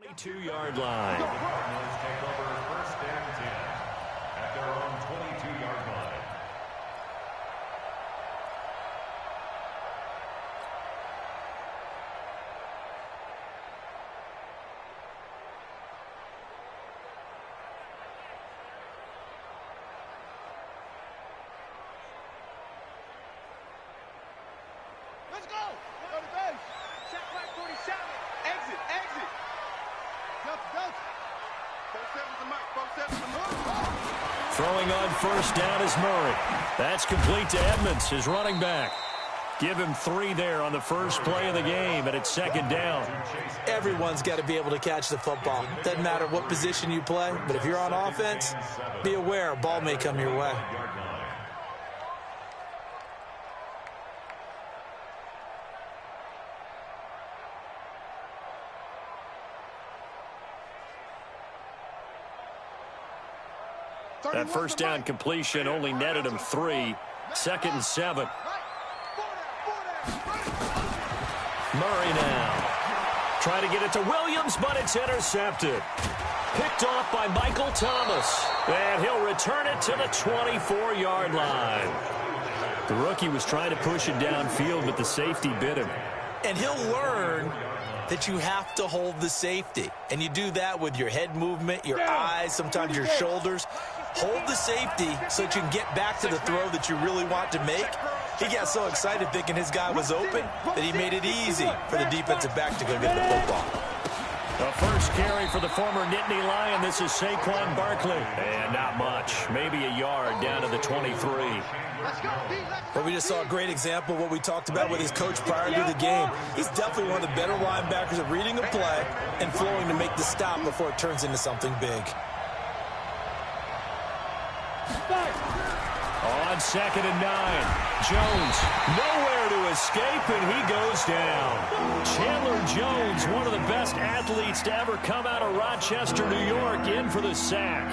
22-yard line. Cardinals take over first and 10 at their own 22-yard line. Let's go! Go to base! Shot clock 47. Exit! Exit! Delta! 4-7's the mark. 4-7's the move. Throwing on first down is Murray. That's complete to Edmonds, his running back. Give him 3 there on the first play of the game, and it's second down. Everyone's got to be able to catch the football. Doesn't matter what position you play, but if you're on offense, be aware a ball may come your way. That first down completion only netted him 3. Second and 7. Murray now. Trying to get it to Williams, but it's intercepted. Picked off by Michael Thomas. And he'll return it to the 24-yard line. The rookie was trying to push it downfield, but the safety bit him. And he'll learn that you have to hold the safety. And you do that with your head movement, your eyes, sometimes your shoulders. Hold the safety so that you can get back to the throw that you really want to make. He got so excited thinking his guy was open that he made it easy for the defensive back to go get the football. The first carry for the former Nittany Lion. This is Saquon Barkley. And not much. Maybe a yard down to the 23. But we just saw a great example of what we talked about with his coach prior to the game. He's definitely one of the better linebackers at reading a play and flowing to make the stop before it turns into something big. On second and 9, Jones nowhere to escape, and he goes down. Chandler Jones, one of the best athletes to ever come out of Rochester, New York, in for the sack.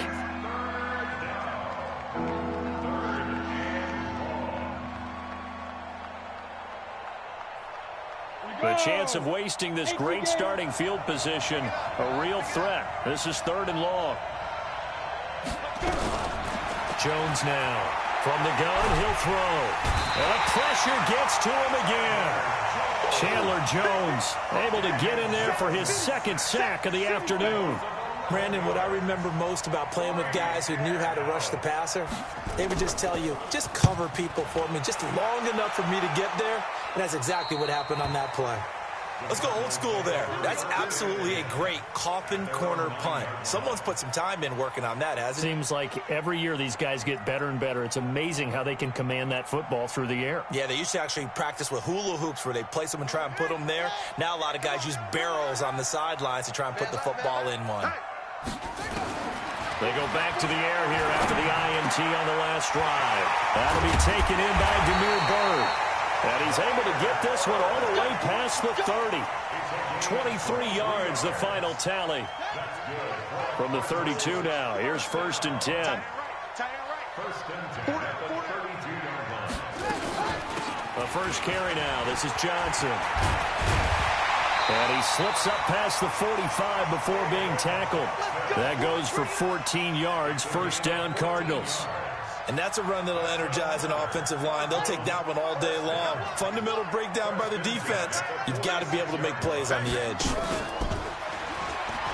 The chance of wasting this great starting field position, a real threat. This is 3rd and long. Jones now. From the gun, he'll throw. And the pressure gets to him again. Chandler Jones able to get in there for his second sack of the afternoon. Brandon, what I remember most about playing with guys who knew how to rush the passer, they would just tell you, just cover people for me, just long enough for me to get there. And that's exactly what happened on that play. Let's go old school there. That's absolutely a great coffin corner punt. Someone's put some time in working on that, hasn't it? Seems like every year these guys get better and better. It's amazing how they can command that football through the air. Yeah, they used to actually practice with hula hoops where they place them and try and put them there. Now a lot of guys use barrels on the sidelines to try and put the football in one. They go back to the air here after the INT on the last drive. That'll be taken in by Demir Bird. And he's able to get this one all the way past the 30. 23 yards, the final tally. From the 32 now, here's 1st and 10. The first carry now, this is Johnson. And he slips up past the 45 before being tackled. That goes for 14 yards, 1st down Cardinals. And that's a run that'll energize an offensive line. They'll take that one all day long. Fundamental breakdown by the defense. You've got to be able to make plays on the edge.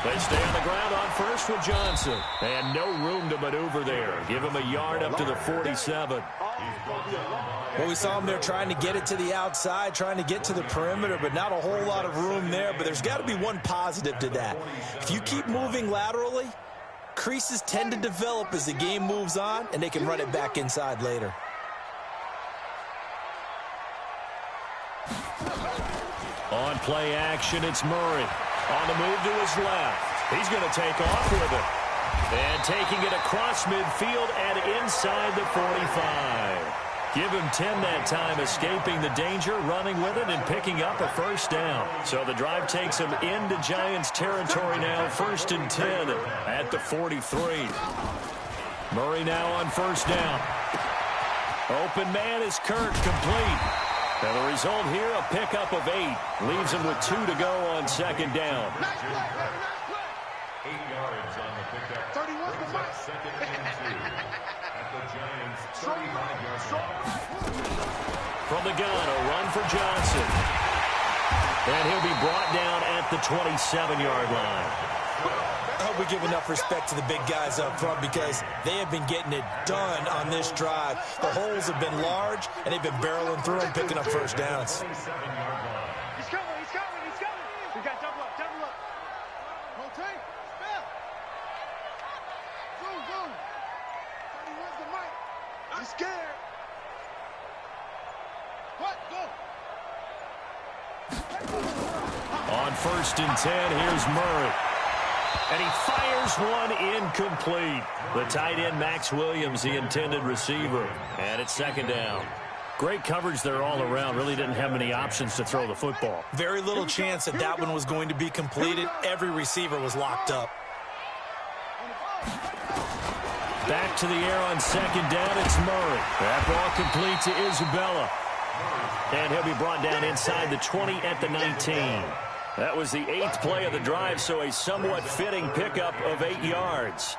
They stay on the ground on first with Johnson. And no room to maneuver there. Give him a yard up to the 47. Well, we saw him there trying to get it to the outside, trying to get to the perimeter, but not a whole lot of room there. But there's got to be one positive to that. If you keep moving laterally, creases tend to develop as the game moves on, and they can run it back inside later. On play action, it's Murray. On the move to his left. He's going to take off with it. And taking it across midfield and inside the 45. Give him 10 that time, escaping the danger, running with it, and picking up a 1st down. So the drive takes him into Giants territory now, 1st and 10 at the 43. Murray now on 1st down. Open man is Kirk, complete. And the result here, a pickup of 8. Leaves him with 2 to go on 2nd down. 31's the mic. Second and 2 at the Giants' 35-yard line. From the gun, a run for Johnson. And he'll be brought down at the 27-yard line. I hope we give enough respect to the big guys up front because they have been getting it done on this drive. The holes have been large, and they've been barreling through and picking up first downs. He's coming. We got double up. Rotate. Spell. Zoom. 31's the mic. I'm scared. What? Go. On 1st and 10, here's Murray. And he fires one incomplete. The tight end, Max Williams, the intended receiver. And it's 2nd down. Great coverage there all around. Really didn't have many options to throw the football. Very little chance that that one was going to be completed. Every receiver was locked up. Back to the air on 2nd down. It's Murray. That ball complete to Isabella. And he'll be brought down inside the 20 at the 19. That was the 8th play of the drive, so a somewhat fitting pickup of 8 yards.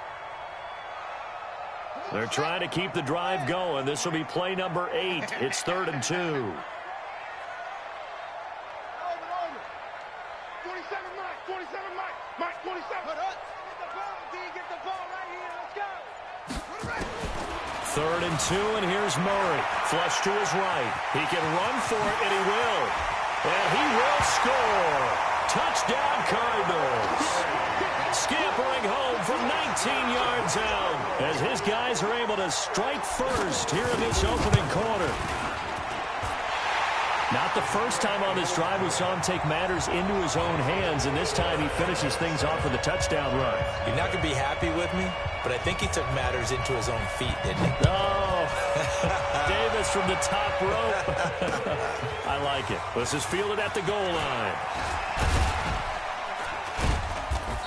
They're trying to keep the drive going. This will be play number 8. It's 3rd and 2. 47 Mike. Mike, 47. Get the ball right here. Let's go. 3rd and 2, and here's Murray. Flush to his right. He can run for it, and he will. And he will score. Touchdown, Cardinals. Scampering home from 19 yards out as his guys are able to strike first here in this opening quarter. Not the first time on this drive we saw him take matters into his own hands, and this time he finishes things off with a touchdown run. You're not going to be happy with me, but I think he took matters into his own feet, didn't he? Oh, Davis from the top rope. I like it. This is fielded at the goal line.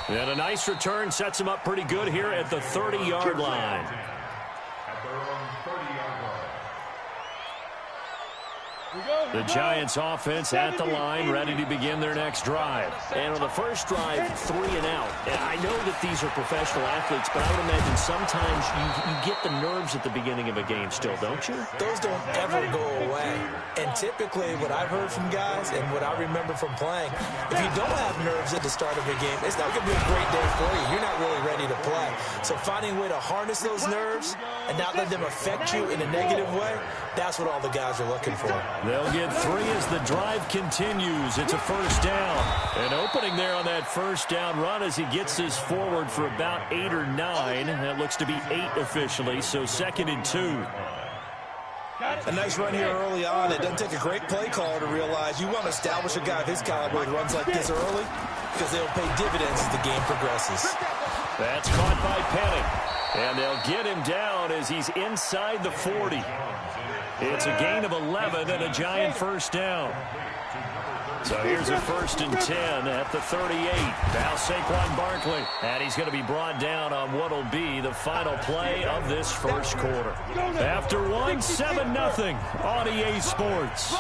And a nice return sets him up pretty good here at the 30-yard line. At their own 30-yard line. The Giants offense at the line, ready to begin their next drive. And on the first drive, 3 and out. And I know that these are professional athletes, but I would imagine sometimes you get the nerves at the beginning of a game still, don't you? Those don't ever go away. And typically what I've heard from guys and what I remember from playing, if you don't have nerves at the start of a game, it's not going to be a great day for you. You're not really ready to play. So finding a way to harness those nerves and not let them affect you in a negative way, that's what all the guys are looking for. They'll get 3 as the drive continues. It's a first down. And opening there on that first down run as he gets this forward for about 8 or 9. That looks to be 8 officially, so 2nd and 2. A nice run here early on. It doesn't take a great play caller to realize you want to establish a guy of his caliber that runs like this early because they'll pay dividends as the game progresses. That's caught by Penning. And they'll get him down as he's inside the 40. It's a gain of 11 and a Giant first down. So here's a 1st and 10 at the 38. Now Saquon Barkley. And he's going to be brought down on what will be the final play of this first quarter. After 1, 7-0 on EA Sports.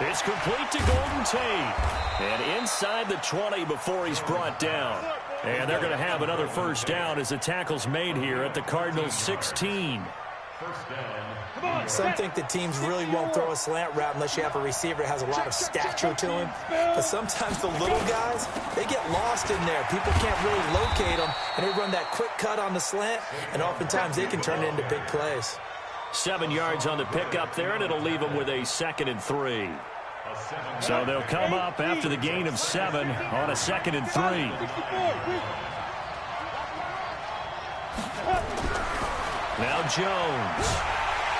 It's complete to Golden Tate. And inside the 20 before he's brought down. And they're going to have another first down as the tackle's made here at the Cardinals' 16. Some think that teams really won't throw a slant route unless you have a receiver that has a lot of stature to him. But sometimes the little guys, they get lost in there. People can't really locate them, and they run that quick cut on the slant, and oftentimes they can turn it into big plays. 7 yards on the pickup there, and it'll leave them with a 2nd and 3. So they'll come up after the gain of 7 on a 2nd and 3. Now Jones.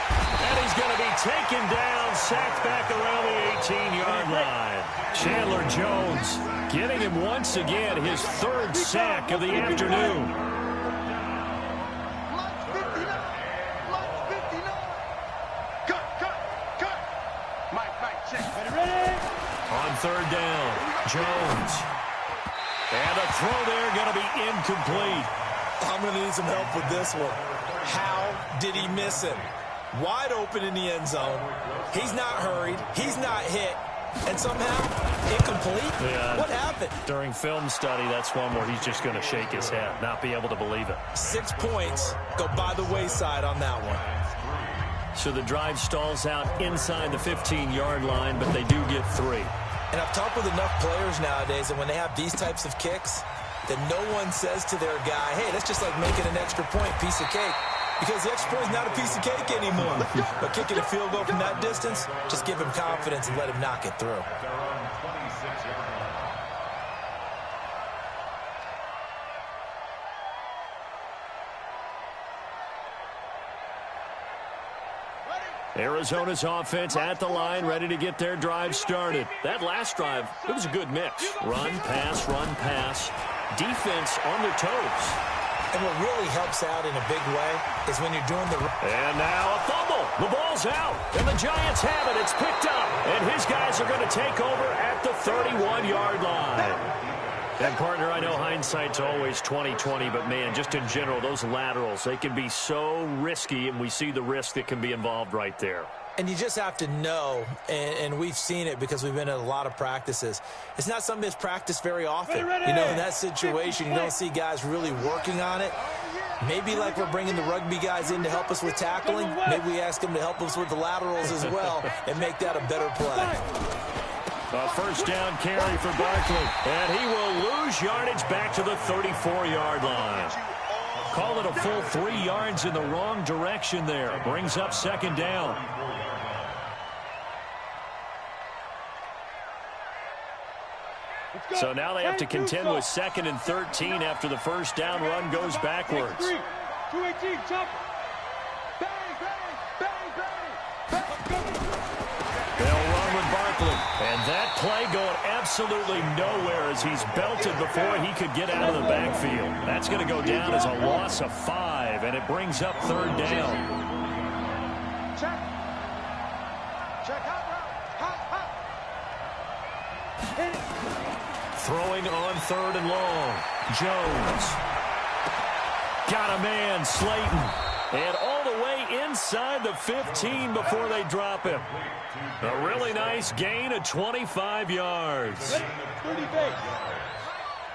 And he's going to be taken down, sacked back around the 18-yard line. Chandler Jones getting him once again his 3rd sack of the afternoon. On 3rd down, Jones. And a throw there going to be incomplete. I'm going to need some help with this one. How did he miss him? Wide open in the end zone. He's not hurried. He's not hit. And somehow Incomplete? Yeah. What happened? During film study, that's one where he's just going to shake his head, not be able to believe it. 6 points go by the wayside on that one. So the drive stalls out inside the 15-yard line, but they do get 3. And I've talked with enough players nowadays that when they have these types of kicks, that no one says to their guy, hey, that's just like making an extra point, piece of cake. Because the extra point is not a piece of cake anymore. But kicking a field goal from that distance, just give him confidence and let him knock it through. Arizona's offense at the line, ready to get their drive started. That last drive, it was a good mix. Run, pass. Defense on their toes. And what really helps out in a big way is when you're doing the... And now a fumble. The ball's out. And the Giants have it. It's picked up. And his guys are going to take over at the 31-yard line. And, partner, I know hindsight's always 20/20, but, man, just in general, those laterals, they can be so risky, and we see the risk that can be involved right there. And you just have to know, and we've seen it because we've been at a lot of practices. It's not something that's practiced very often. You know, in that situation, you don't see guys really working on it. Maybe like we're bringing the rugby guys in to help us with tackling. Maybe we ask them to help us with the laterals as well and make that a better play. A first down carry for Barkley, and he will lose yardage back to the 34-yard line. Call it a full 3 yards in the wrong direction there. Brings up second down. So now they have to contend with 2nd and 13 after the first down run goes backwards. 218, jump. Bang, bang, bang, bang. They'll run with Barkley. And that play going absolutely nowhere as he's belted before he could get out of the backfield. That's going to go down as a loss of 5, and it brings up 3rd down. Check. Check out. Throwing on 3rd and long. Jones. Got a man, Slayton. And all the way inside the 15 before they drop him. A really nice gain of 25 yards. Mike is 59.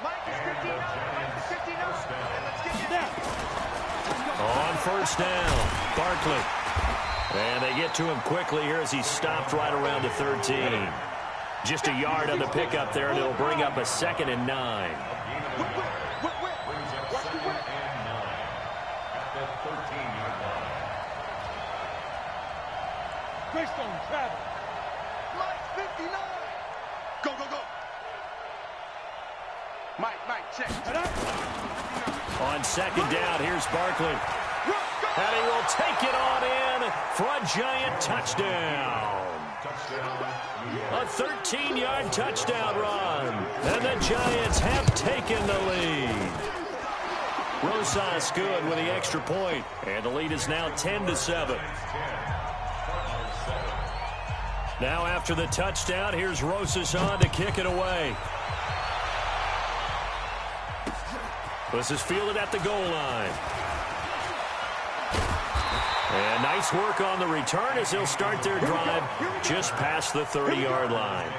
Mike is 59. And let's get you down. On first down, Barkley. And they get to him quickly here as he stopped right around the 13. Just a yard on the pickup there, and it'll bring up a 2nd and 9. Greystone travel. Mike 59. Go. Mike, check. On second down, here's Barkley. And he will take it on in for a Giant touchdown. A 13-yard touchdown run. And the Giants have taken the lead. Rosas good with the extra point. And the lead is now 10-7. Now after the touchdown, here's Rosas on to kick it away. This is fielded at the goal line. And nice work on the return as they'll start their drive just past the 30-yard line.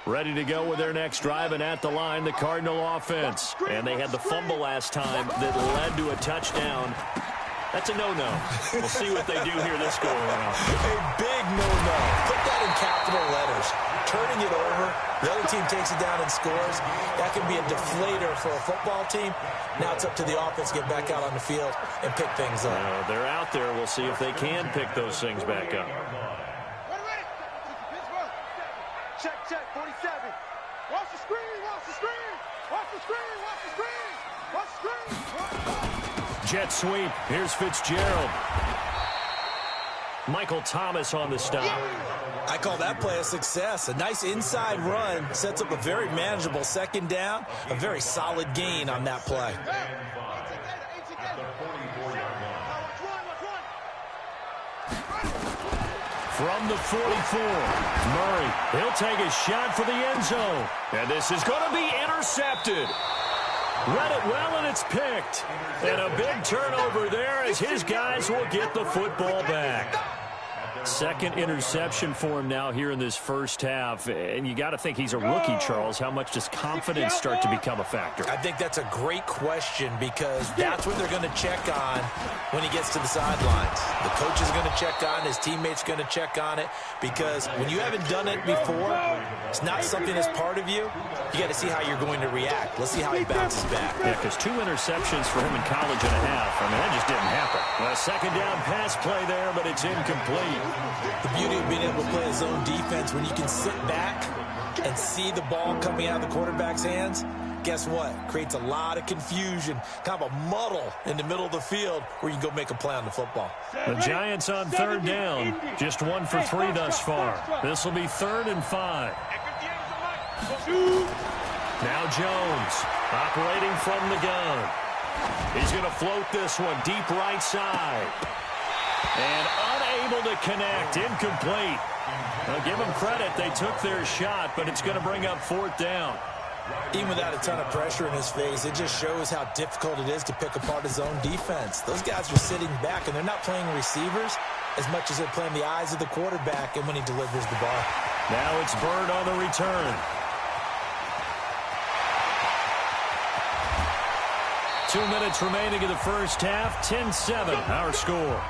Ready to go with their next drive, and at the line, the Cardinal offense. And they had the fumble last time that led to a touchdown. That's a no-no. We'll see what they do here this go-around. A big no-no. Put that in capital letters. Turning it over, the other team takes it down and scores. That can be a deflator for a football team. Now it's up to the offense to get back out on the field and pick things up. They're out there. We'll see if they can pick those things back up. Check, 47. Watch the screen. Jet sweep. Here's Fitzgerald. Michael Thomas on the stop. I call that play a success. A nice inside run sets up a very manageable second down. A very solid gain on that play. From the 44, Murray, he'll take a shot for the end zone. And this is going to be intercepted. Read it well, and it's picked. And a big turnover there as his guys will get the football back. Second interception for him now here in this first half. And you got to think he's a rookie, Charles. How much does confidence start to become a factor? I think that's a great question because that's what they're going to check on when he gets to the sidelines. The coach is going to check on, his teammates going to check on it, because when you haven't done it before, it's not something that's part of you. You got to see how you're going to react. Let's see how he bounces back. Yeah, because 2 interceptions for him in college and a half. I mean, that just didn't happen. A second down pass play there, but it's incomplete. The beauty of being able to play his own defense, when you can sit back and see the ball coming out of the quarterback's hands, guess what? Creates a lot of confusion, kind of a muddle in the middle of the field where you can go make a play on the football. The Giants on third down, just 1 for 3 thus far. This will be 3rd and 5. Now Jones operating from the gun. He's going to float this one deep right side. And unable to connect, incomplete. Now give them credit, they took their shot, but it's going to bring up 4th down. Even without a ton of pressure in his face, it just shows how difficult it is to pick apart his own defense. Those guys are sitting back, and they're not playing receivers as much as they're playing the eyes of the quarterback and when he delivers the ball. Now it's Bird on the return. 2 minutes remaining in the first half, 10-7, our score.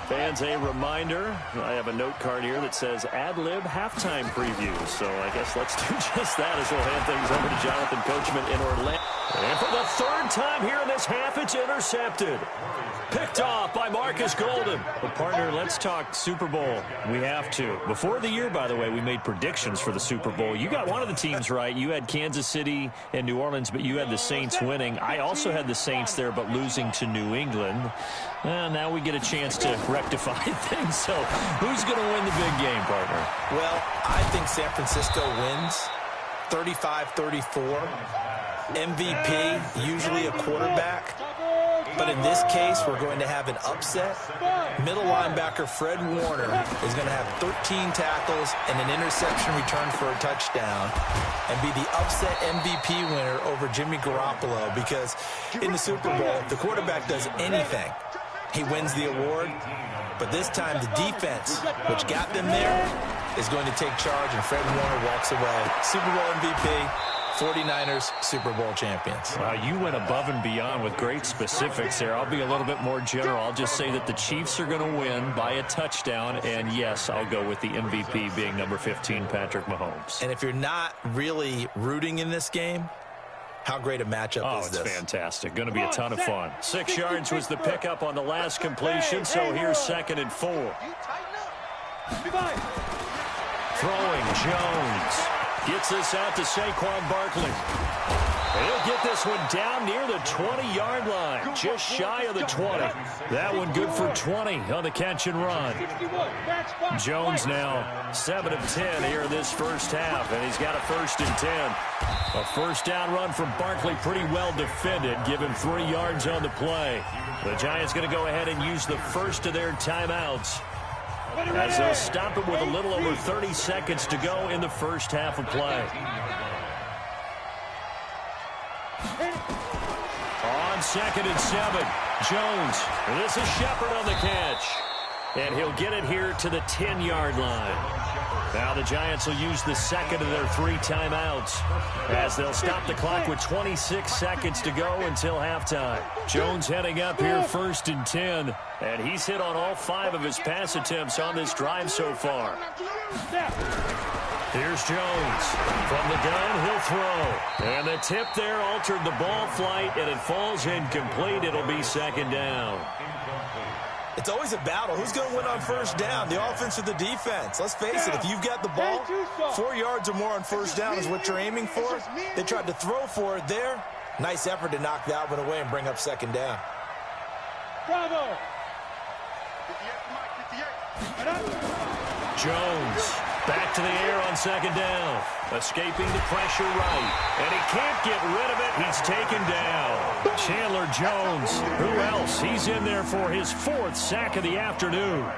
Fans, a reminder, I have a note card here that says ad-lib halftime preview. So I guess let's do just that as we'll hand things over to Jonathan Coachman in Orlando. And for the 3rd time here in this half, it's intercepted. Picked off by Marcus Golden. Well, partner, let's talk Super Bowl. We have to. Before the year, by the way, we made predictions for the Super Bowl. You got one of the teams right. You had Kansas City and New Orleans, but you had the Saints winning. I also had the Saints there, but losing to New England. Now we get a chance to rectify things. So who's going to win the big game, partner? Well, I think San Francisco wins 35-34. MVP, usually a quarterback. But in this case, we're going to have an upset. Middle linebacker Fred Warner is going to have 13 tackles and an interception return for a touchdown and be the upset MVP winner over Jimmy Garoppolo, because in the Super Bowl, if the quarterback does anything, he wins the award. But this time, the defense, which got them there, is going to take charge, and Fred Warner walks away. Super Bowl MVP. 49ers Super Bowl champions. Wow, you went above and beyond with great specifics there. I'll be a little bit more general. I'll just say that the Chiefs are going to win by a touchdown, and yes, I'll go with the MVP being number 15, Patrick Mahomes. And if you're not really rooting in this game, how great a matchup is this? Oh, it's fantastic. Going to be a ton of fun. 6 yards was the pickup on the last completion, so here's 2nd and 4. Throwing Jones. Gets this out to Saquon Barkley. He'll get this one down near the 20-yard line, just shy of the 20. That one good for 20 on the catch and run. Jones now 7 of 10 here in this first half, and he's got a 1st and 10. A first down run from Barkley, pretty well defended. Give him 3 yards on the play. The Giants going to go ahead and use the first of their timeouts, as they'll stop it with a little over 30 seconds to go in the first half of play. On 2nd and 7, Jones. This is Shepard on the catch. And he'll get it here to the 10-yard line. Now the Giants will use the 2nd of their 3 timeouts, as they'll stop the clock with 26 seconds to go until halftime. Jones heading up here 1st and 10, and he's hit on all 5 of his pass attempts on this drive so far. Here's Jones. From the gun, he'll throw. And the tip there altered the ball flight, and it falls incomplete. It'll be 2nd down. It's always a battle. Who's going to win on first down, the offense or the defense? Let's face it, if you've got the ball, 4 yards or more on first down is what you're aiming for. They tried to throw for it there. Nice effort to knock that one away and bring up 2nd down. Bravo. Jones back to the air on 2nd down. Escaping the pressure right. And he can't get rid of it. He's taken down. Chandler Jones. Who else? He's in there for his 4th sack of the afternoon.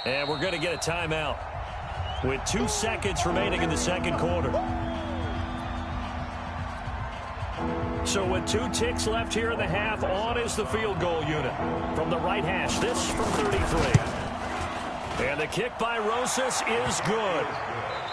And we're going to get a timeout with 2 seconds remaining in the second quarter. So with 2 ticks left here in the half, on is the field goal unit. From the right hash, this from 33. And the kick by Rosas is good.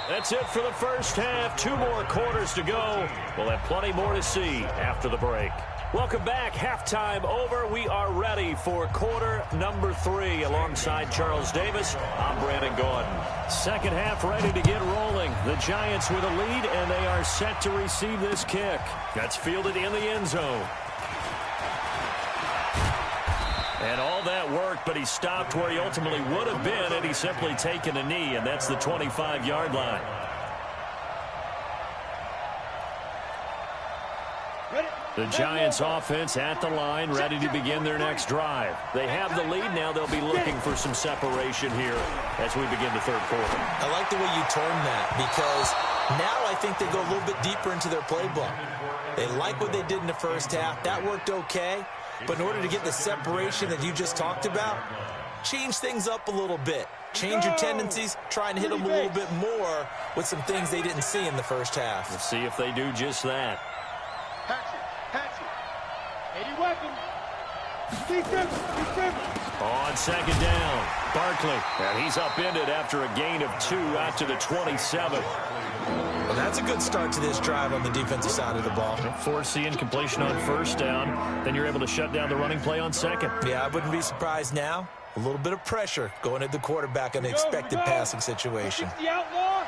That's it for the first half. 2 more quarters to go. We'll have plenty more to see after the break. Welcome back. Halftime over. We are ready for quarter number 3. Alongside Charles Davis, I'm Brandon Gordon. Second half ready to get rolling. The Giants with a lead, and they are set to receive this kick. That's fielded in the end zone. And all that worked, but he stopped where he ultimately would have been had he simply taken a knee, and that's the 25-yard line. The Giants offense at the line, ready to begin their next drive. They have the lead now. They'll be looking for some separation here as we begin the third quarter. I like the way you term that, because now I think they go a little bit deeper into their playbook. They like what they did in the first half. That worked okay. But in order to get the separation that you just talked about, change things up a little bit. Change your tendencies, try and hit them a little bit more with some things they didn't see in the first half. We'll see if they do just that. Hatchet. 80 weapons. Defense. On second down, Barkley. And he's upended after a gain of 2 out to the 27. Well, that's a good start to this drive on the defensive side of the ball. Force the incompletion on first down. Then you're able to shut down the running play on second. Yeah, I wouldn't be surprised now. A little bit of pressure going at the quarterback in an expected passing situation. The outlaw.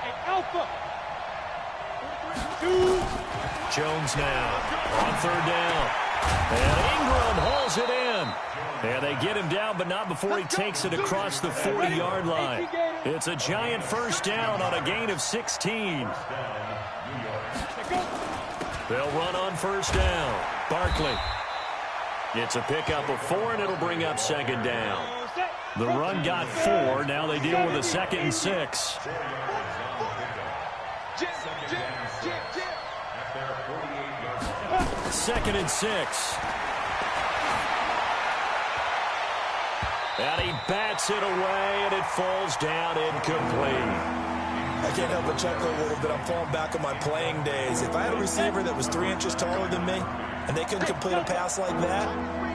Hey, Alpha. Jones now on third down. And Ingram hauls it in. And they get him down, but not before he takes it across the 40-yard line. It's a Giant first down on a gain of 16. They'll run on first down. Barkley. It's a pickup of 4, and it'll bring up second down. The run got 4. Now they deal with a 2nd and 6. Second and 6. And he bats it away, and it falls down incomplete. I can't help but chuckle a little bit. I'm falling back on my playing days. If I had a receiver that was 3 inches taller than me and they couldn't complete a pass like that,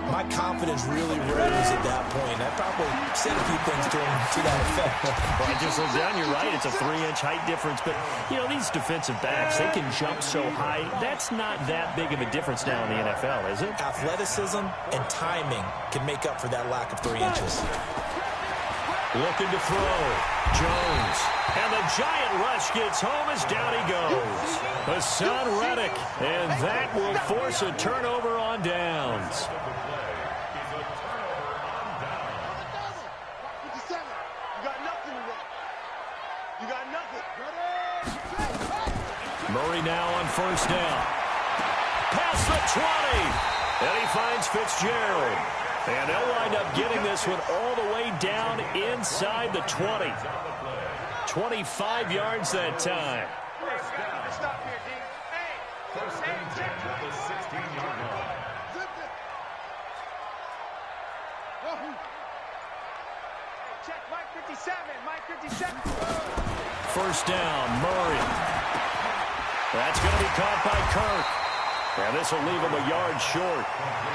my confidence really rose at that point. I probably said a few things to him to that effect. Well, I just looked down. You're right. It's a 3-inch height difference. But, you know, these defensive backs, they can jump so high. That's not that big of a difference now in the NFL, is it? Athleticism and timing can make up for that lack of 3 inches. Looking to throw. Jones. And the Giant rush gets home as down he goes. Hassan Reddick. And that will force a turnover on downs. Murray now on first down. Past the 20. And he finds Fitzgerald. And they'll wind up getting this one all the way down inside the 20. 25 yards that time. Stop here, D. Hey, check Mike 57. Mike 57. First down, Murray. That's going to be caught by Kirk. And this will leave him a yard short.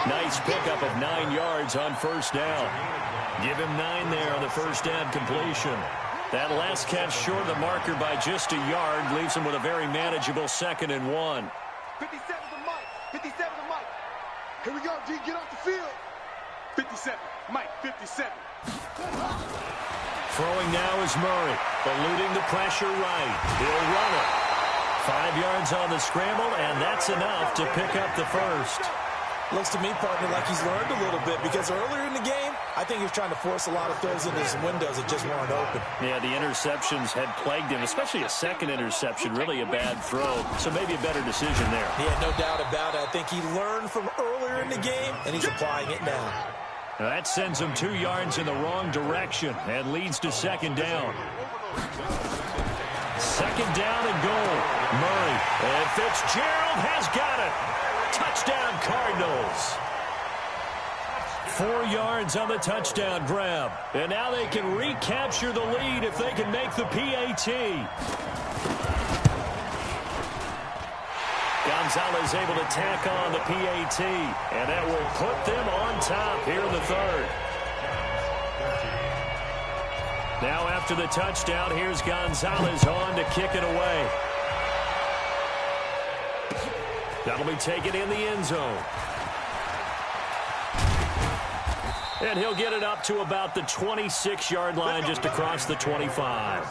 Nice pickup of 9 yards on first down. Give him 9 there on the first down completion. That last catch short of the marker by just a yard leaves him with a very manageable 2nd and 1. 57 to Mike. 57 to Mike. Here we go, D. Get off the field. 57. Mike, 57. Throwing now is Murray. Eluding the pressure right. He'll run it. 5 yards on the scramble, and that's enough to pick up the first. Looks to me, partner, like he's learned a little bit, because earlier in the game, I think he was trying to force a lot of throws into some windows that just weren't open. Yeah, the interceptions had plagued him, especially a second interception, really a bad throw. So maybe a better decision there. Yeah, no doubt about it. I think he learned from earlier in the game, and he's applying it now. Now that sends him 2 yards in the wrong direction and leads to second down. Second down and goal. Murray. And Fitzgerald has got it. Touchdown, Cardinals. 4 yards on the touchdown grab. And now they can recapture the lead if they can make the PAT. Gonzalez able to tack on the PAT, and that will put them on top here in the third. Now after the touchdown, here's Gonzalez on to kick it away. That'll be taken in the end zone. And he'll get it up to about the 26-yard line, just across the 25.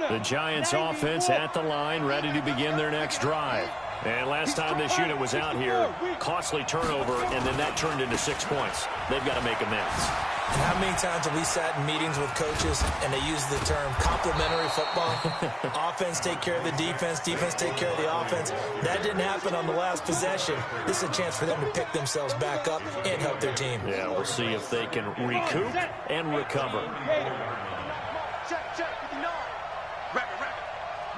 The Giants offense at the line, ready to begin their next drive. And last time this unit was out here, costly turnover, and then that turned into 6 points. They've got to make amends. And how many times have we sat in meetings with coaches and they use the term complementary football? Offense take care of the defense, defense take care of the offense. That didn't happen on the last possession. This is a chance for them to pick themselves back up and help their team. Yeah, we'll see if they can recoup and recover. Check, 59. Rapid.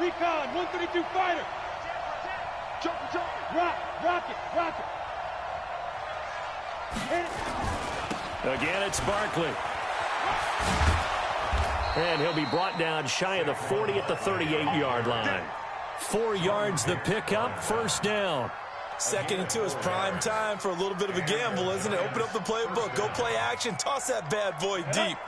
Recon, 132 fighter. Jump. Rock it. Hit it. Again, it's Barkley. And he'll be brought down shy of the 40 at the 38-yard line. 4 yards the pickup, first down. 2nd and 2 is prime time for a little bit of a gamble, isn't it? Open up the playbook, go play action, toss that bad boy deep.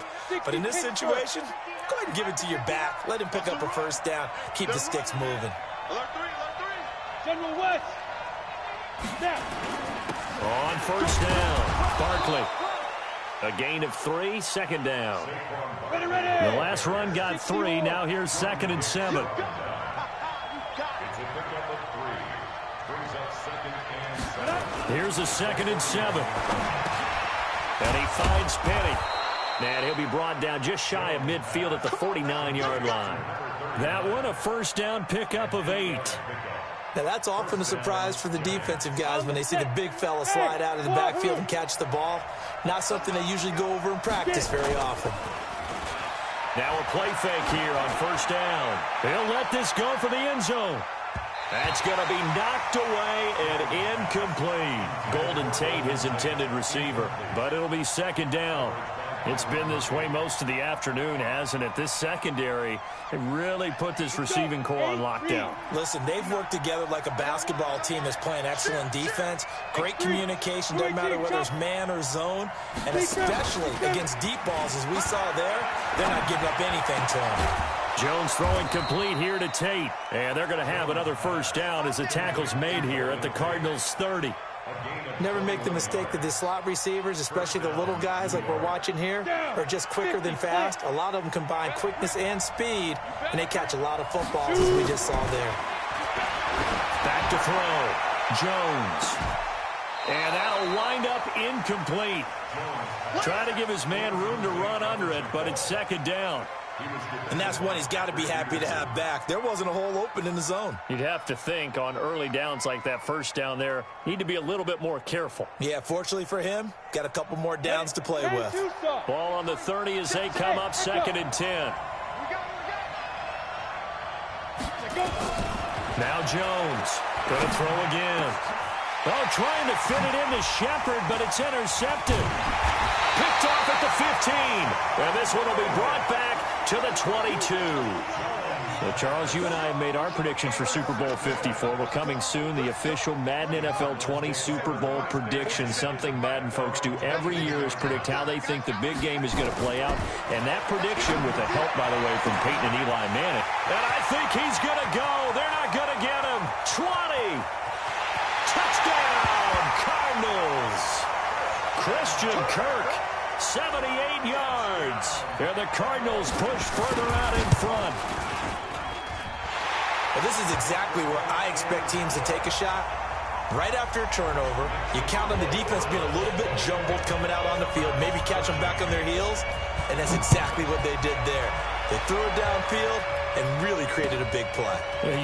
But in this situation, go ahead and give it to your back. Let him pick up a first down. Keep the sticks moving. Alert 3. General West. Snap. On first down, Barkley. A gain of 3, second down. Ready. The last run got 3. Now here's 2nd and 7. Here's a 2nd and 7. And he finds Penny. And he'll be brought down just shy of midfield at the 49-yard line. That one a first down pickup of 8. Now, that's often a surprise for the defensive guys when they see the big fella slide out of the backfield and catch the ball. Not something they usually go over in practice very often. Now a play fake here on first down. He'll let this go for the end zone. That's going to be knocked away and incomplete. Golden Tate, his intended receiver. But it'll be second down. It's been this way most of the afternoon, hasn't it? This secondary, they really put this receiving core on lockdown. Listen, they've worked together like a basketball team that's playing excellent defense. Great communication, doesn't matter whether it's man or zone. And especially against deep balls, as we saw there, they're not giving up anything to them. Jones throwing complete here to Tate. And they're going to have another first down as the tackle's made here at the Cardinals' 30. Never make the mistake that the slot receivers, especially the little guys like we're watching here, are just quicker than fast. A lot of them combine quickness and speed, and they catch a lot of footballs, as we just saw there. Back to throw. Jones. And that'll wind up incomplete. Trying to give his man room to run under it, but it's second down. And that's one he's got to be happy to have back. There wasn't a hole open in the zone. You'd have to think on early downs like that first down there, need to be a little bit more careful. Yeah, fortunately for him, got a couple more downs to play with. Ball on the 30 as they come up 2nd and 10. Now Jones going to throw again. Oh, trying to fit it into Shepard, but it's intercepted. Picked off at the 15. And this one will be brought back to the 22. So, Charles, you and I have made our predictions for Super Bowl 54. We're coming soon, the official Madden NFL 20 Super Bowl prediction. Something Madden folks do every year is predict how they think the big game is going to play out. And that prediction, with the help, by the way, from Peyton and Eli Manning. And I think he's going to go. They're not going to get him. 20. Touchdown, Cardinals. Christian Kirk. 78 yards. And the Cardinals push further out in front. Well, this is exactly where I expect teams to take a shot. Right after a turnover, you count on the defense being a little bit jumbled coming out on the field, maybe catch them back on their heels, and that's exactly what they did there. They threw it downfield and really created a big play.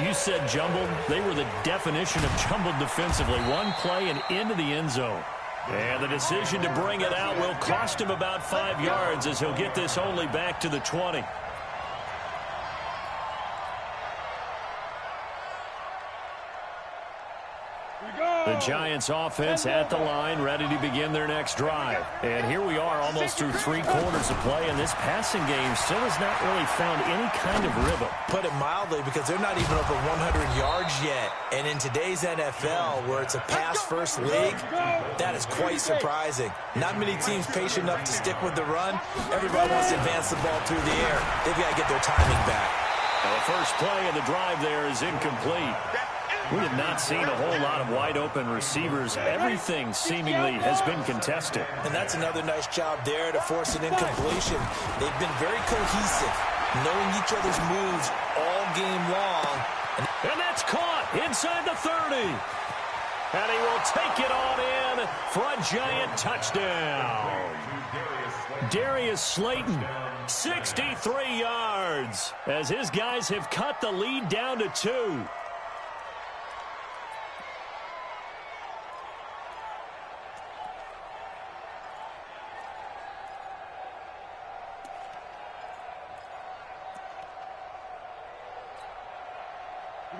You said jumbled. They were the definition of jumbled defensively. One play and into the end zone. And the decision to bring it out will cost him about 5 yards as he'll get this only back to the 20. The Giants offense at the line, ready to begin their next drive. And here we are almost through 3 quarters of play, and this passing game still has not really found any kind of rhythm. Put it mildly, because they're not even over 100 yards yet. And in today's NFL, where it's a pass-first league, that is quite surprising. Not many teams patient enough to stick with the run. Everybody wants to advance the ball through the air. They've got to get their timing back. Well, the first play of the drive there is incomplete. We have not seen a whole lot of wide-open receivers. Everything seemingly has been contested. And that's another nice job there to force an incompletion. They've been very cohesive, knowing each other's moves all game long. And that's caught inside the 30. And he will take it on in for a Giant touchdown. Darius Slayton, 63 yards, as his guys have cut the lead down to 2.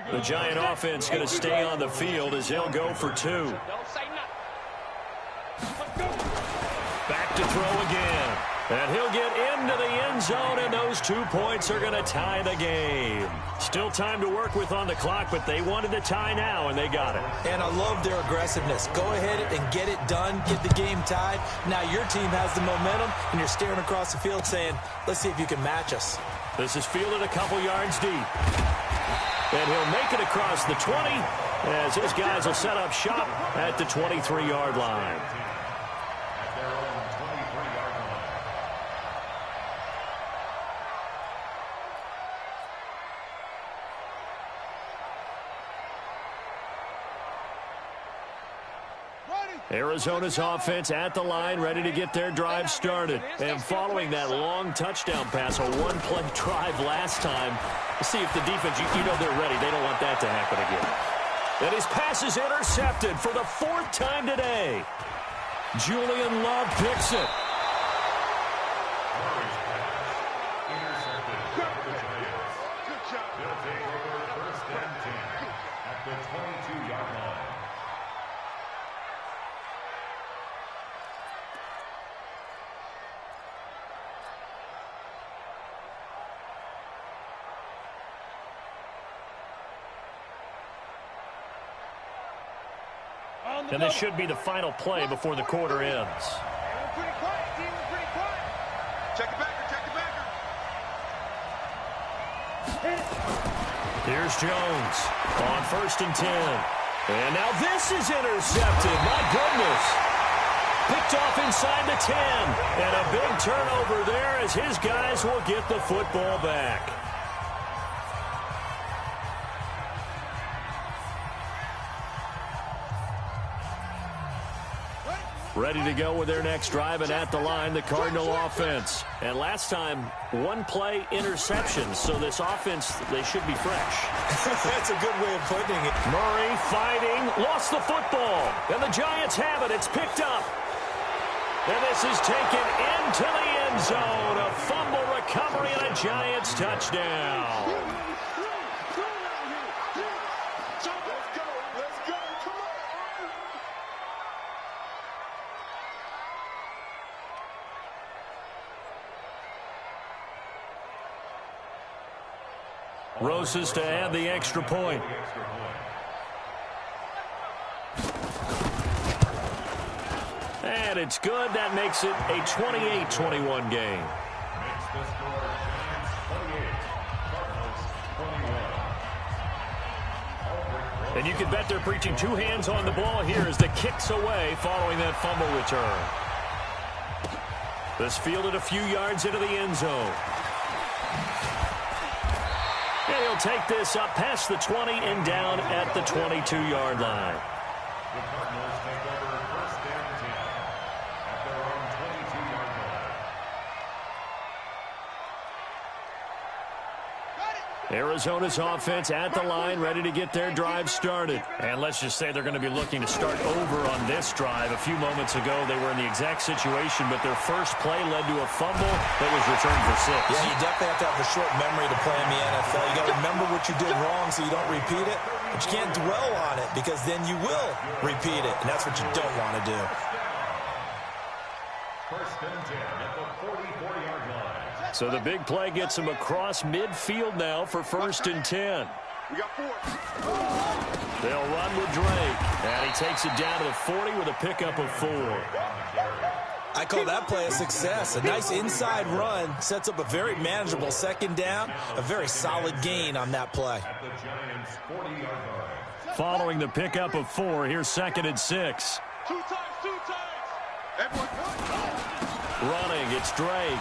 The Giant offense going to stay on the field as they'll go for 2. Back to throw again. And he'll get into the end zone, and those 2 points are going to tie the game. Still time to work with on the clock, but they wanted the tie now, and they got it. And I love their aggressiveness. Go ahead and get it done, get the game tied. Now your team has the momentum, and you're staring across the field saying, let's see if you can match us. This is fielded a couple yards deep. And he'll make it across the 20 as his guys will set up shop at the 23-yard line. Arizona's offense at the line, ready to get their drive started. And following that long touchdown pass, a one-play drive last time, see if the defense, you know they're ready. They don't want that to happen again. And his pass is intercepted for the 4th time today. Julian Love picks it. They'll take over 1st and 10 at the 22-yard line. And this should be the final play before the quarter ends. Pretty quiet, team. Pretty quiet. Check it back. Check it back. Here's Jones on 1st and 10. And now this is intercepted. My goodness. Picked off inside the 10. And a big turnover there as his guys will get the football back. Ready to go with their next drive, and at the line, the Cardinal offense. And last time, 1-play interception, so this offense, they should be fresh. That's a good way of putting it. Murray fighting, lost the football, and the Giants have it. It's picked up. And this is taken into the end zone. A fumble recovery and a Giants touchdown. Rosas to add the extra point. And it's good. That makes it a 28-21 game. Makes the score Giants 28, Cardinals 21. And you can bet they're preaching 2 hands on the ball here as the kick's away following that fumble return. This fielded a few yards into the end zone. And he'll take this up past the 20 and down at the 22-yard line. The Cardinals take over 1st and 10 at their own 22-yard line. Got it. Arizona's offense at the line, ready to get their drive started. And let's just say they're going to be looking to start over on this drive. A few moments ago, they were in the exact situation, but their first play led to a fumble that was returned for 6. Yeah, you definitely have to have a short memory to play in the NFL. You got to remember what you did wrong so you don't repeat it, but you can't dwell on it because then you will repeat it, and that's what you don't want to do. First and 10 at the 44-yard line. So the big play gets him across midfield now for first and 10. We got 4. They'll run with Drake, and he takes it down to the 40 with a pickup of 4. I call that play a success. A nice inside run sets up a very manageable second down, a very solid gain on that play. At the Giants' 40-yard line. Following the pickup of 4, here's second and 6. 2 times, 2 times. Everyone. Running, it's Drake.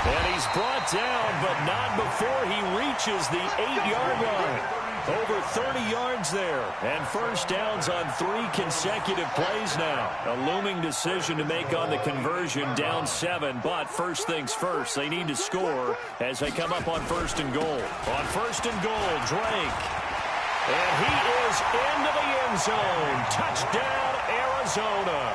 And he's brought down, but not before he reaches the 8-yard line. Over 30 yards there. And first downs on 3 consecutive plays now. A looming decision to make on the conversion, down 7. But first things first, they need to score as they come up on first and goal. On first and goal, Drake. And he is into the end zone. Touchdown, Arizona.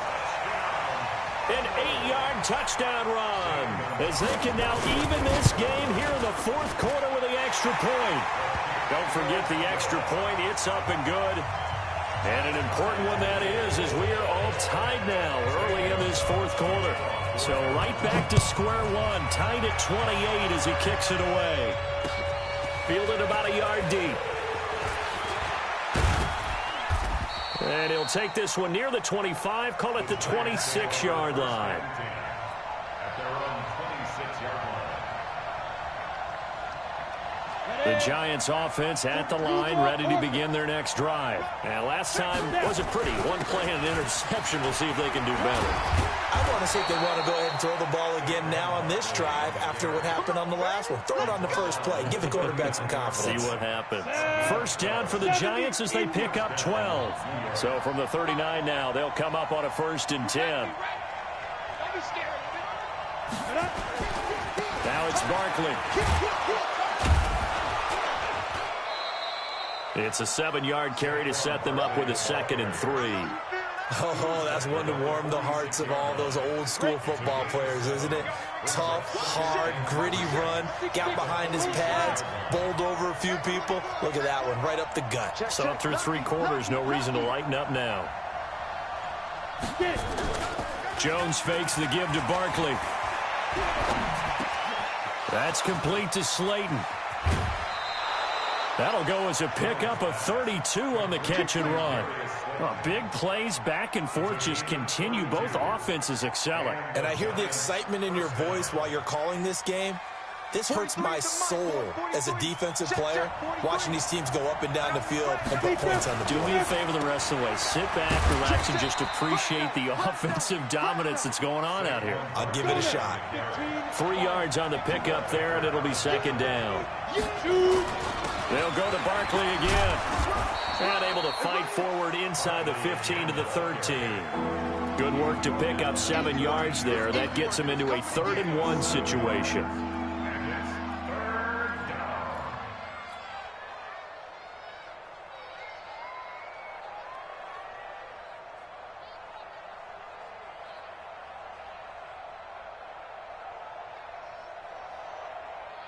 An 8-yard touchdown run as they can now even this game here in the fourth quarter with the extra point. Don't forget the extra point. It's up and good. And an important one that is, as we are all tied now early in this fourth quarter. So right back to square one, tied at 28 as he kicks it away. Fielded about a yard deep. And he'll take this one near the 25, call it the 26-yard line. At their own 26-yard line. The Giants offense at the line, ready to begin their next drive. And last time wasn't pretty. One play and an interception. We'll see if they can do better. I want to see if they want to go ahead and throw the ball again now on this drive after what happened on the last one. Throw it on the first play. Give the quarterback some confidence. See what happens. First down for the Giants as they pick up 12. So from the 39 now, they'll come up on a first and 10. Now it's Barkley. It's a 7-yard carry to set them up with a second and 3. Oh, that's one to warm the hearts of all those old-school football players, isn't it? Tough, hard, gritty run, got behind his pads, bowled over a few people. Look at that one, right up the gut. So up through 3 quarters, no reason to lighten up now. Jones fakes the give to Barkley. That's complete to Slayton. That'll go as a pickup of 32 on the catch and run. Well, big plays back and forth just continue. Both offenses excelling. And I hear the excitement in your voice while you're calling this game. This hurts my soul as a defensive player, watching these teams go up and down the field and put points on the board. Do me a favor the rest of the way. Sit back, relax, and just appreciate the offensive dominance that's going on out here. I'll give it a shot. 3 yards on the pickup there, and it'll be second down. They'll go to Barkley again. And able to fight forward inside the 15 to the 13. Good work to pick up 7 yards there. That gets him into a 3rd and 1 situation.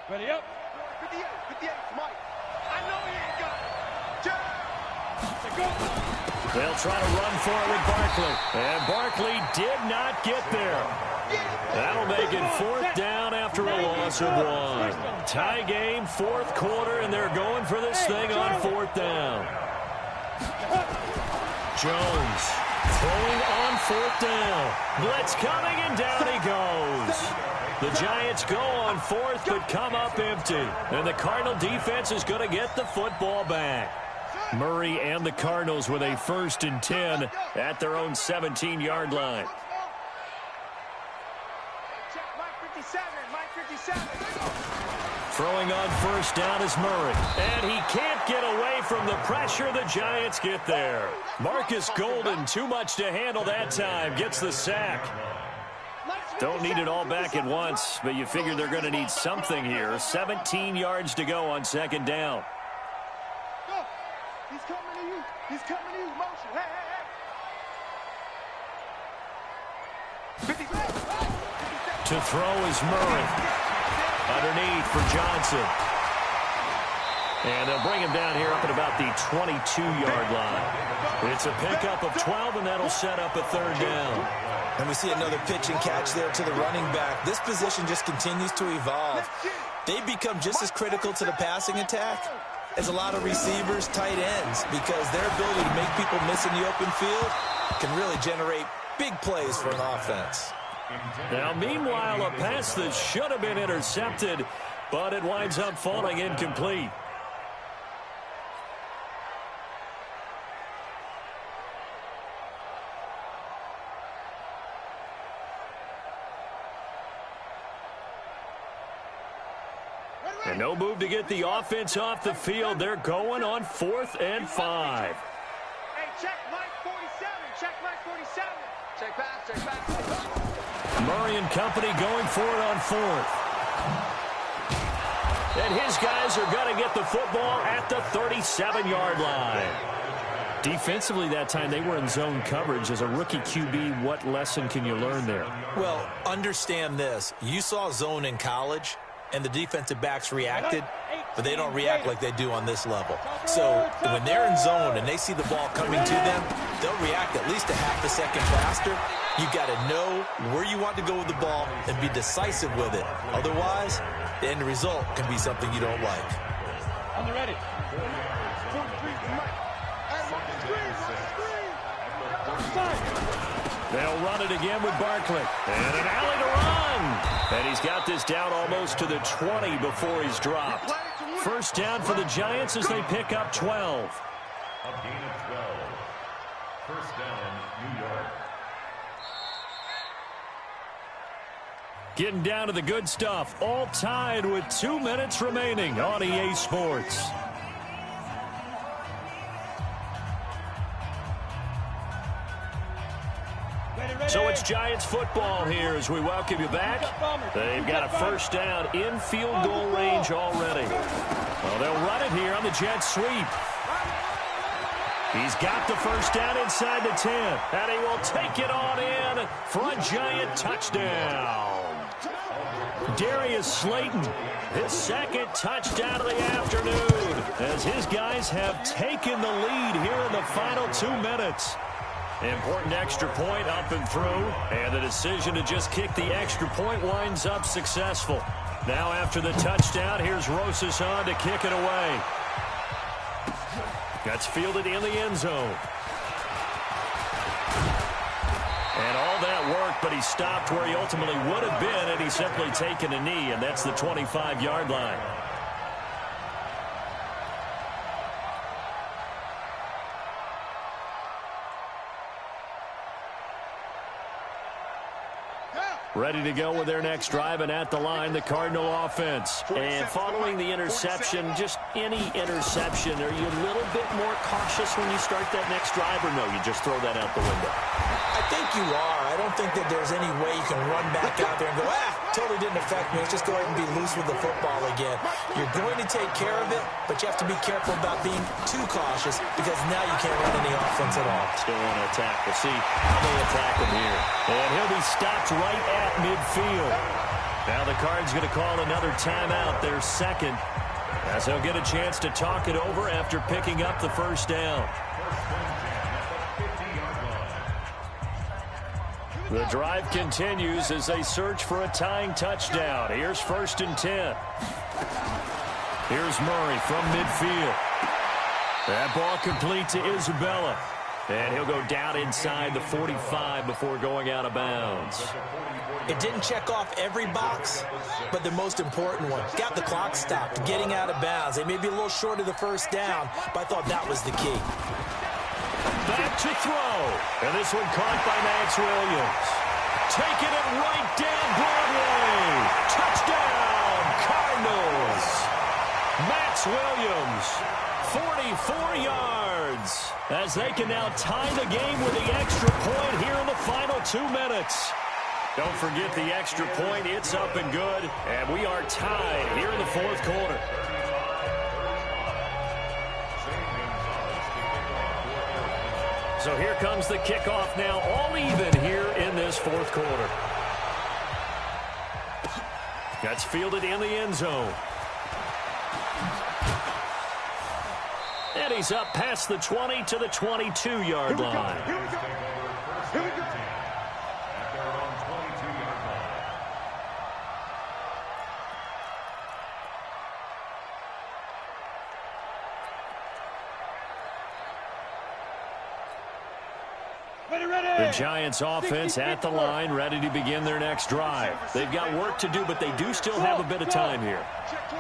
Ready up. 58, 58, Mike. I know he ain't got it. They'll try to run for it with Barkley. And Barkley did not get there. That'll make it 4th down after a loss of 1. Tie game, 4th quarter, and they're going for this thing on 4th down. Jones throwing on 4th down. Blitz coming, and down he goes. The Giants go on 4th, but come up empty. And the Cardinal defense is going to get the football back. Murray and the Cardinals with a 1st and 10 at their own 17-yard line. Throwing on 1st down is Murray. And he can't get away from the pressure. The Giants get there. Marcus Golden, too much to handle that time, gets the sack. Don't need it all back at once, but you figure they're going to need something here. 17 yards to go on second down. Go. He's coming to you. He's coming to you. Motion. Hey, hey, hey. To throw is Murray. Underneath for Johnson. And they'll bring him down here up at about the 22-yard line. It's a pickup of 12, and that'll set up a third down. And we see another pitch and catch there to the running back. This position just continues to evolve. They become just as critical to the passing attack as a lot of receivers, tight ends, because their ability to make people miss in the open field can really generate big plays for an offense. Now, meanwhile, a pass that should have been intercepted, but it winds up falling incomplete. And no move to get the offense off the field. They're going on 4th and 5. Hey, check Mike 47. Check Mike 47. Check back. Check back. Murray and company going for it on 4th. And his guys are going to get the football at the 37-yard line. Defensively that time, they were in zone coverage. As a rookie QB, what lesson can you learn there? Well, understand this. You saw zone in college, and the defensive backs reacted, but they don't react like they do on this level. So when they're in zone and they see the ball coming to them, they'll react at least a half a second faster. You've got to know where you want to go with the ball and be decisive with it. Otherwise, the end result can be something you don't like. On the ready. They'll run it again with Barkley. And an alley to run. And he's got this down almost to the 20 before he's dropped. First down for the Giants as they pick up 12. A gain of 12. First down, New York. Getting down to the good stuff. All tied with 2 minutes remaining on EA Sports. So it's Giants football here as we welcome you back. They've got a first down in field goal range already. Well, they'll run it here on the jet sweep. He's got the first down inside the 10, and he will take it on in for a Giant touchdown. Darius Slayton, his second touchdown of the afternoon, as his guys have taken the lead here in the final 2 minutes. Important extra point up and through, and the decision to just kick the extra point winds up successful. Now after the touchdown, here's Rosas on to kick it away. That's fielded in the end zone. And all that work, but he stopped where he ultimately would have been, and he's simply taken a knee, and that's the 25-yard line. Ready to go with their next drive, and at the line, the Cardinal offense. And following the interception, just any interception, are you a little bit more cautious when you start that next drive, or no, you just throw that out the window? I think you are. I don't think that there's any way you can run back out there and go, totally didn't affect me. Let's just go ahead and be loose with the football again. You're going to take care of it, but you have to be careful about being too cautious because now you can't run any offense at all. Still want to attack. We'll see how they attack him here. And he'll be stopped right at midfield. Now the Cards going to call another timeout, their second, as they'll get a chance to talk it over after picking up the first down. The drive continues as they search for a tying touchdown. Here's 1st and 10. Here's Murray from midfield. That ball complete to Isabella. And he'll go down inside the 45 before going out of bounds. It didn't check off every box, but the most important one. Got the clock stopped, getting out of bounds. They may be a little short of the first down, but I thought that was the key. Back to throw. And this one caught by Max Williams. Taking it right down Broadway. Touchdown, Cardinals. Max Williams, 44 yards. As they can now tie the game with the extra point here in the final 2 minutes. Don't forget the extra point. It's up and good. And we are tied here in the fourth quarter. So here comes the kickoff now, all even here in this fourth quarter. That's fielded in the end zone. And he's up past the 20 to the 22-yard line. Here we go. Here we go. The Giants offense at the line, ready to begin their next drive. They've got work to do, but they do still have a bit of time here.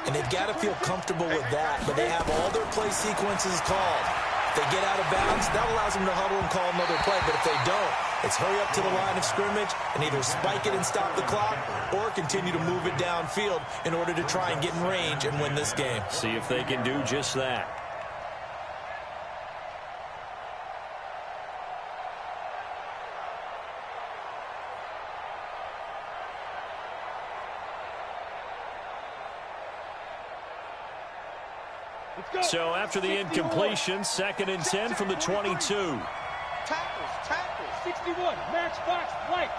And they've got to feel comfortable with that, but they have all their play sequences called. If they get out of bounds, that allows them to huddle and call another play, but if they don't, it's hurry up to the line of scrimmage and either spike it and stop the clock or continue to move it downfield in order to try and get in range and win this game. See if they can do just that. So after the incompletion, 2nd and 10 from the 22. Tackles. 61, match box, right.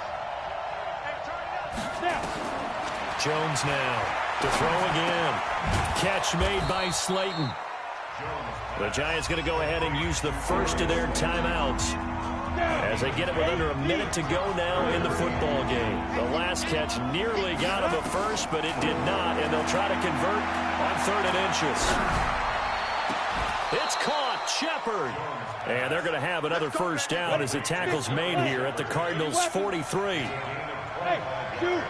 Now. Jones now to throw again. Catch made by Slayton. The Giants going to go ahead and use the first of their timeouts as they get it with under a minute to go now in the football game. The last catch nearly got him a first, but it did not, and they'll try to convert on 3rd and inches. It's caught, Shepard. And they're going to have another first down as the tackle's made here at the Cardinals' 43. Hey, dude.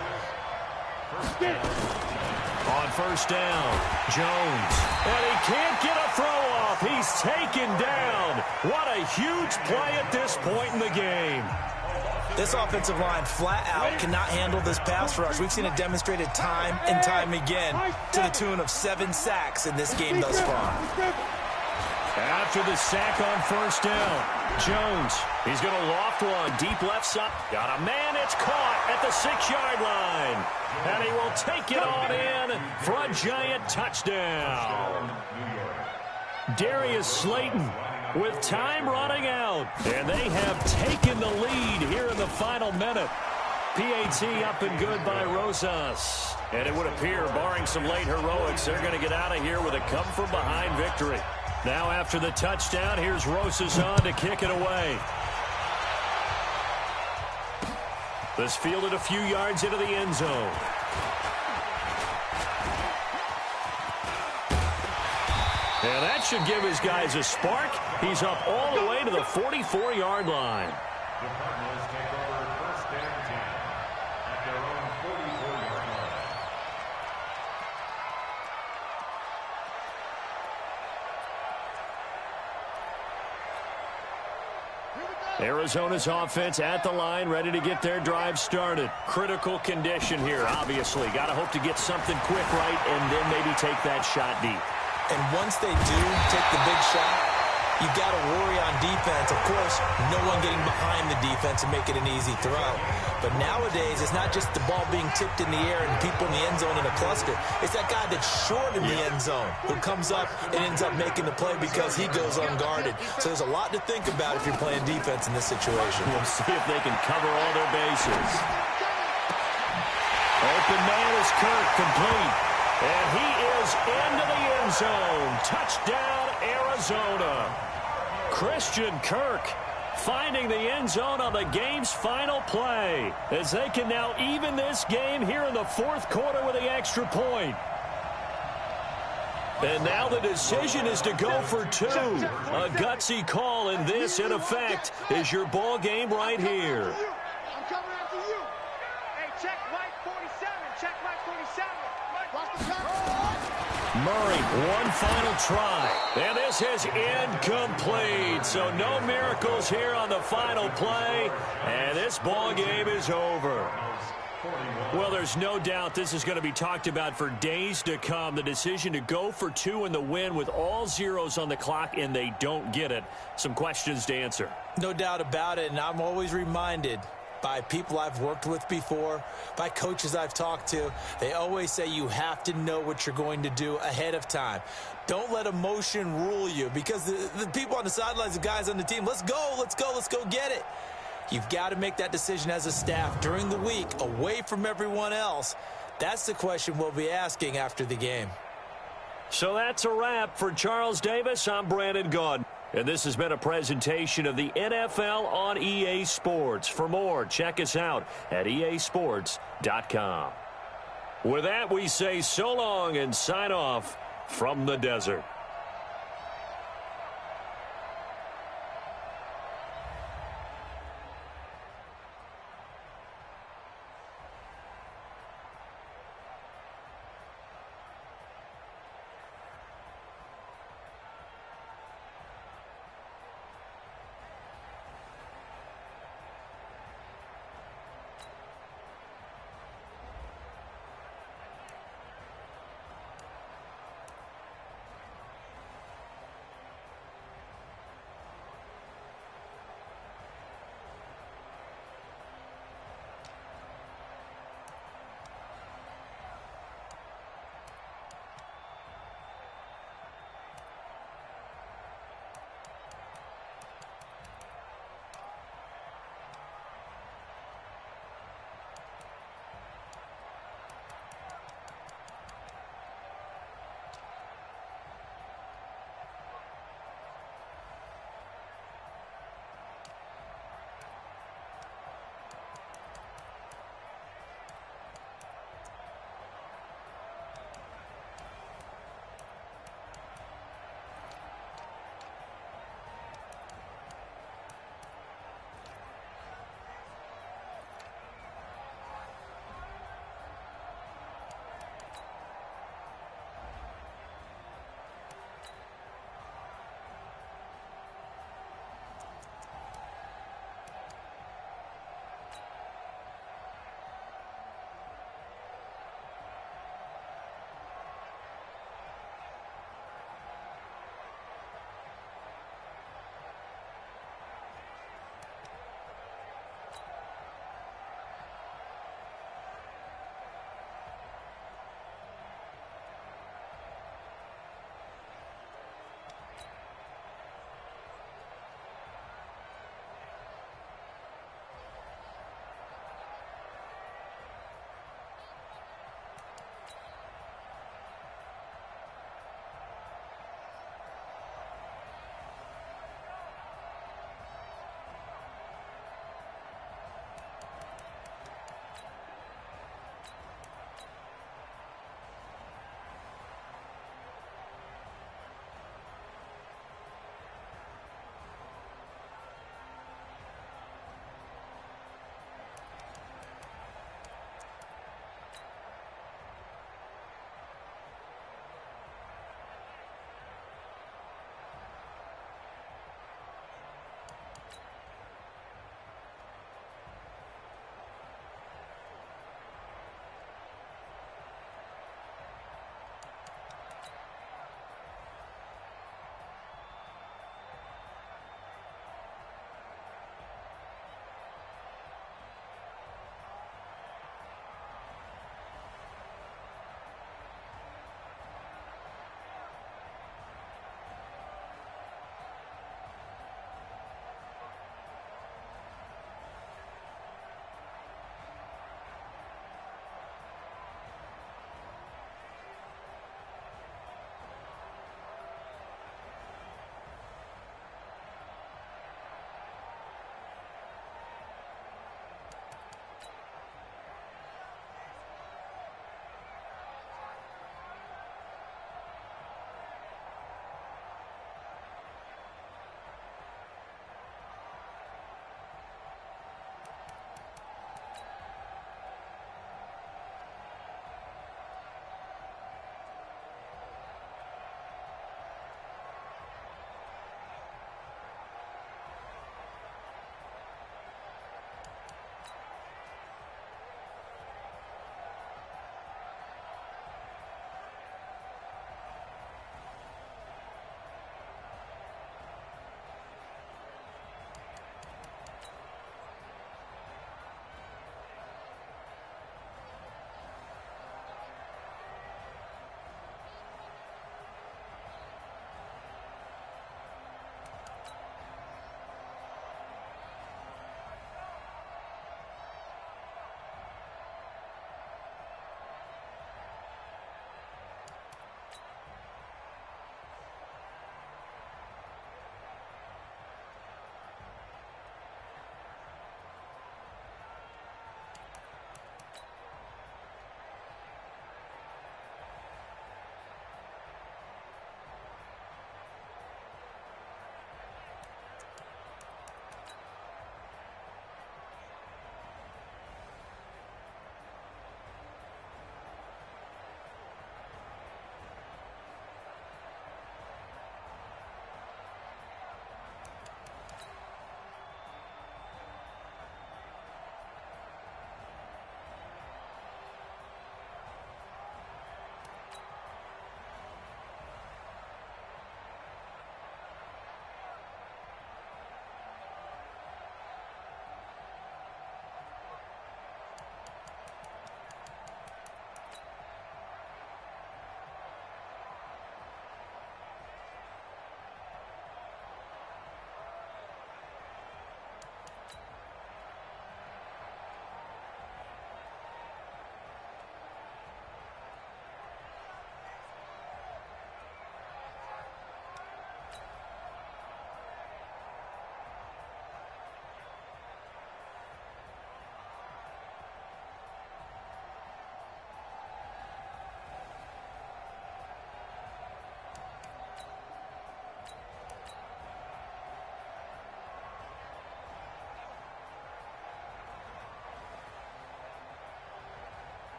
On first down, Jones. And he can't get a throw off. He's taken down. What a huge play at this point in the game. This offensive line flat out cannot handle this pass rush. We've seen it demonstrated time and time again to the tune of 7 sacks in this game thus far. After the sack on first down, Jones, he's going to loft one deep left side. Got a man, it's caught at the 6-yard line. And he will take it on in for a Giant touchdown. Darius Slayton with time running out. And they have taken the lead here in the final minute. PAT up and good by Rosas. And it would appear, barring some late heroics, they're going to get out of here with a come-from-behind victory. Now after the touchdown, here's Rosas on to kick it away. This fielded a few yards into the end zone. And that should give his guys a spark. He's up all the way to the 44-yard line. The Cardinals take over 1st and 10 at their own 44-yard line. Arizona's offense at the line, ready to get their drive started. Critical condition here, obviously. Got to hope to get something quick right and then maybe take that shot deep. And once they do take the big shot, you got to worry on defense. Of course, no one getting behind the defense and make it an easy throw. But nowadays, it's not just the ball being tipped in the air and people in the end zone in a cluster. It's that guy that's short in the end zone who comes up and ends up making the play because he goes unguarded. So there's a lot to think about if you're playing defense in this situation. We'll see if they can cover all their bases. Open man is Kirk, complete. And he is into the end zone. Touchdown, Arizona. Christian Kirk finding the end zone on the game's final play as they can now even this game here in the 4th quarter with the extra point. And now the decision is to go for 2. A gutsy call, and this, in effect, is your ball game right here. I'm coming after you. Hey, check Mike 47. Check Mike 47. Watch the count. Murray, one final try. And this is incomplete. So no miracles here on the final play. And this ball game is over. Well, there's no doubt this is going to be talked about for days to come. The decision to go for 2 in the win with all zeros on the clock, and they don't get it. Some questions to answer. No doubt about it, and I'm always reminded, by people I've worked with before, by coaches I've talked to. They always say you have to know what you're going to do ahead of time. Don't let emotion rule you, because the people on the sidelines, the guys on the team, let's go get it. You've got to make that decision as a staff during the week, away from everyone else. That's the question we'll be asking after the game. So that's a wrap. For Charles Davis, I'm Brandon Gaudin. And this has been a presentation of the NFL on EA Sports. For more, check us out at easports.com. With that, we say so long and sign off from the desert.